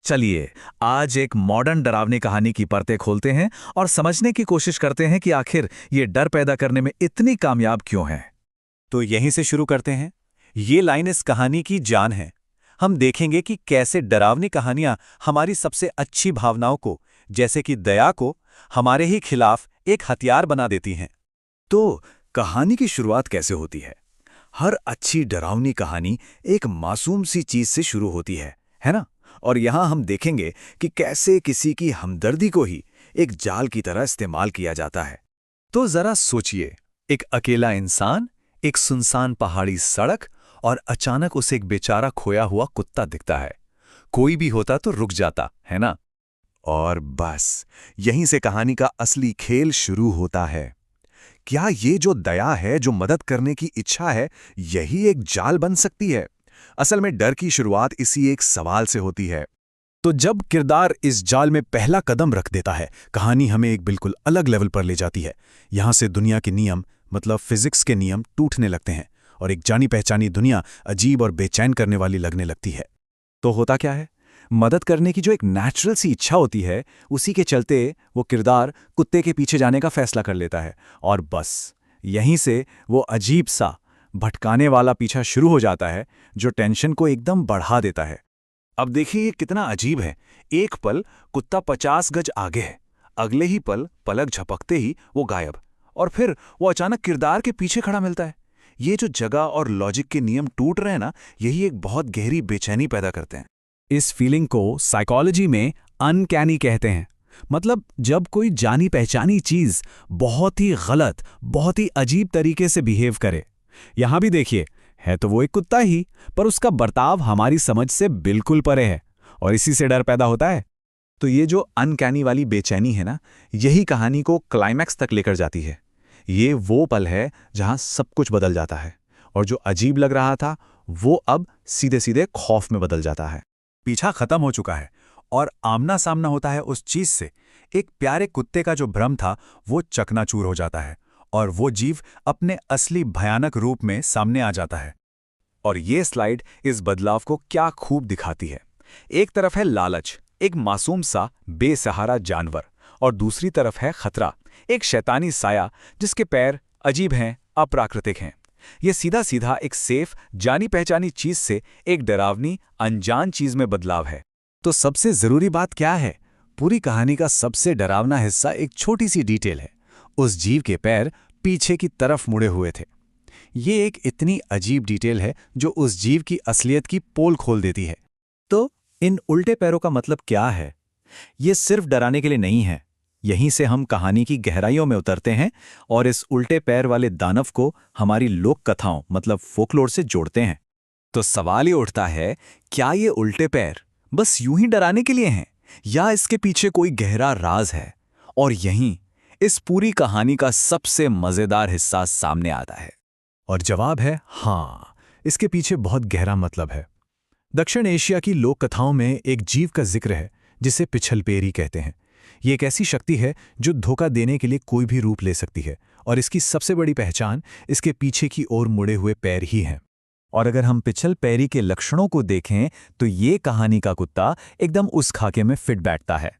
चलिए, आज एक मॉडर्न डरावनी कहानी की परतें खोलते हैं और समझने की कोशिश करते हैं कि आखिर ये डर पैदा करने में इतनी कामयाब क्यों है। तो यहीं से शुरू करते हैं। ये लाइन इस कहानी की जान है। हम देखेंगे कि कैसे डरावनी कहानियां हमारी सबसे अच्छी भावनाओं को, जैसे कि दया को, हमारे ही खिलाफ एक हथियार बना देती हैं। तो कहानी की शुरुआत कैसे होती है? हर अच्छी डरावनी कहानी एक मासूम सी चीज से शुरू होती है ना? और यहां हम देखेंगे कि कैसे किसी की हमदर्दी को ही एक जाल की तरह इस्तेमाल किया जाता है। तो जरा सोचिए, एक अकेला इंसान, एक सुनसान पहाड़ी सड़क, और अचानक उसे एक बेचारा खोया हुआ कुत्ता दिखता है। कोई भी होता तो रुक जाता, है ना? और बस यहीं से कहानी का असली खेल शुरू होता है। क्या ये जो दया है, जो मदद करने की इच्छा है, यही एक जाल बन सकती है? असल में डर की शुरुआत इसी एक सवाल से होती है। तो जब किरदार इस जाल में पहला कदम रख देता है, कहानी हमें एक बिल्कुल अलग लेवल पर ले जाती है। यहां से दुनिया के नियम, मतलब फिजिक्स के नियम, टूटने लगते हैं और एक जानी पहचानी दुनिया अजीब और बेचैन करने वाली लगने लगती है। तो होता क्या है? मदद करने की जो एक नेचुरल सी इच्छा होती है, उसी के चलते वो किरदार कुत्ते के पीछे जाने का फैसला कर लेता है। और बस यहीं से वो अजीब सा भटकाने वाला पीछा शुरू हो जाता है, जो टेंशन को एकदम बढ़ा देता है। अब देखिए ये कितना अजीब है। एक पल कुत्ता 50 गज आगे है, अगले ही पल पलक झपकते ही वो गायब, और फिर वो अचानक किरदार के पीछे खड़ा मिलता है। ये जो जगह और लॉजिक के नियम टूट रहे हैं ना, यही एक बहुत गहरी बेचैनी पैदा करते हैं। इस फीलिंग को साइकोलॉजी में अनकैनी कहते हैं। मतलब जब कोई जानी पहचानी चीज बहुत ही गलत, बहुत ही अजीब तरीके से बिहेव करे। यहां भी देखिए, है तो वो एक कुत्ता ही, पर उसका बर्ताव हमारी समझ से बिल्कुल परे है, और इसी से डर पैदा होता है। तो ये जो अनकैनी वाली बेचैनी है ना, यही कहानी को क्लाइमैक्स तक लेकर जाती है। ये वो पल है जहां सब कुछ बदल जाता है, और जो अजीब लग रहा था वो अब सीधे सीधे खौफ में बदल जाता है। पीछा खत्म हो चुका है और आमना सामना होता है उस चीज से। एक प्यारे कुत्ते का जो भ्रम था वो चकनाचूर हो जाता है, और वो जीव अपने असली भयानक रूप में सामने आ जाता है। और ये स्लाइड इस बदलाव को क्या खूब दिखाती है। एक तरफ है लालच, एक मासूम सा बेसहारा जानवर, और दूसरी तरफ है खतरा, एक शैतानी साया जिसके पैर अजीब हैं, अप्राकृतिक हैं। ये सीधा सीधा एक सेफ, जानी पहचानी चीज से एक डरावनी, अनजान चीज में बदलाव है। तो सबसे जरूरी बात क्या है? पूरी कहानी का सबसे डरावना हिस्सा एक छोटी सी डिटेल है। उस जीव के पैर पीछे की तरफ मुड़े हुए थे। ये एक इतनी अजीब डिटेल है जो उस जीव की असलियत की पोल खोल देती है। तो इन उल्टे पैरों का मतलब क्या है? ये सिर्फ डराने के लिए नहीं है। यहीं से हम कहानी की गहराइयों में उतरते हैं और इस उल्टे पैर वाले दानव को हमारी लोक कथाओं, मतलब फोकलोर से जोड़ते हैं। तो सवाल ये उठता है, क्या ये उल्टे पैर बस यूं ही डराने के लिए हैं, या इसके पीछे कोई गहरा राज है? और यहीं इस पूरी कहानी का सबसे मजेदार हिस्सा सामने आता है। और जवाब है हाँ, इसके पीछे बहुत गहरा मतलब है। दक्षिण एशिया की लोक कथाओं में एक जीव का जिक्र है जिसे पिछलपेरी कहते हैं। ये एक ऐसी शक्ति है जो धोखा देने के लिए कोई भी रूप ले सकती है, और इसकी सबसे बड़ी पहचान इसके पीछे की ओर मुड़े हुए पैर ही हैं। और अगर हम पिछलपेरी के लक्षणों को देखें तो ये कहानी का कुत्ता एकदम उस खाके में फिट बैठता है।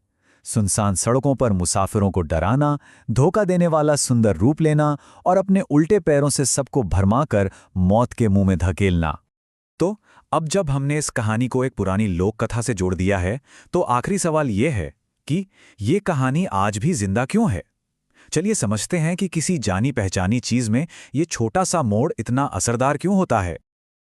सुनसान सड़कों पर मुसाफिरों को डराना, धोखा देने वाला सुंदर रूप लेना, और अपने उल्टे पैरों से सबको भरमाकर मौत के मुंह में धकेलना। तो अब जब हमने इस कहानी को एक पुरानी लोक कथा से जोड़ दिया है, तो आखिरी सवाल यह है कि ये कहानी आज भी जिंदा क्यों है? चलिए समझते हैं कि किसी जानी पहचानी चीज में ये छोटा सा मोड़ इतना असरदार क्यों होता है।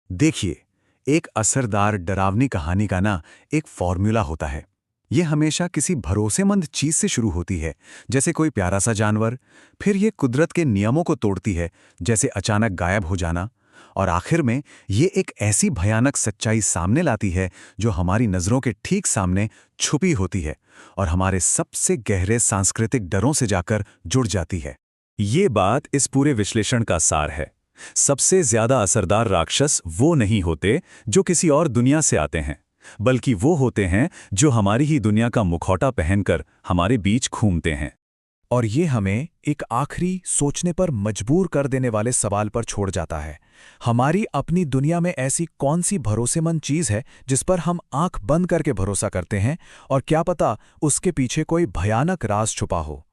देखिए, एक असरदार डरावनी कहानी का ना एक फॉर्मूला होता है। ये हमेशा किसी भरोसेमंद चीज से शुरू होती है, जैसे कोई प्यारा सा जानवर। फिर ये कुदरत के नियमों को तोड़ती है, जैसे अचानक गायब हो जाना। और आखिर में ये एक ऐसी भयानक सच्चाई सामने लाती है जो हमारी नजरों के ठीक सामने छुपी होती है और हमारे सबसे गहरे सांस्कृतिक डरों से जाकर जुड़ जाती है। ये बात इस पूरे विश्लेषण का सार है। सबसे ज्यादा असरदार राक्षस वो नहीं होते जो किसी और दुनिया से आते हैं, बल्कि वो होते हैं जो हमारी ही दुनिया का मुखौटा पहनकर हमारे बीच घूमते हैं। और ये हमें एक आखिरी सोचने पर मजबूर कर देने वाले सवाल पर छोड़ जाता है। हमारी अपनी दुनिया में ऐसी कौन सी भरोसेमंद चीज़ है जिस पर हम आंख बंद करके भरोसा करते हैं और क्या पता उसके पीछे कोई भयानक राज छुपा हो।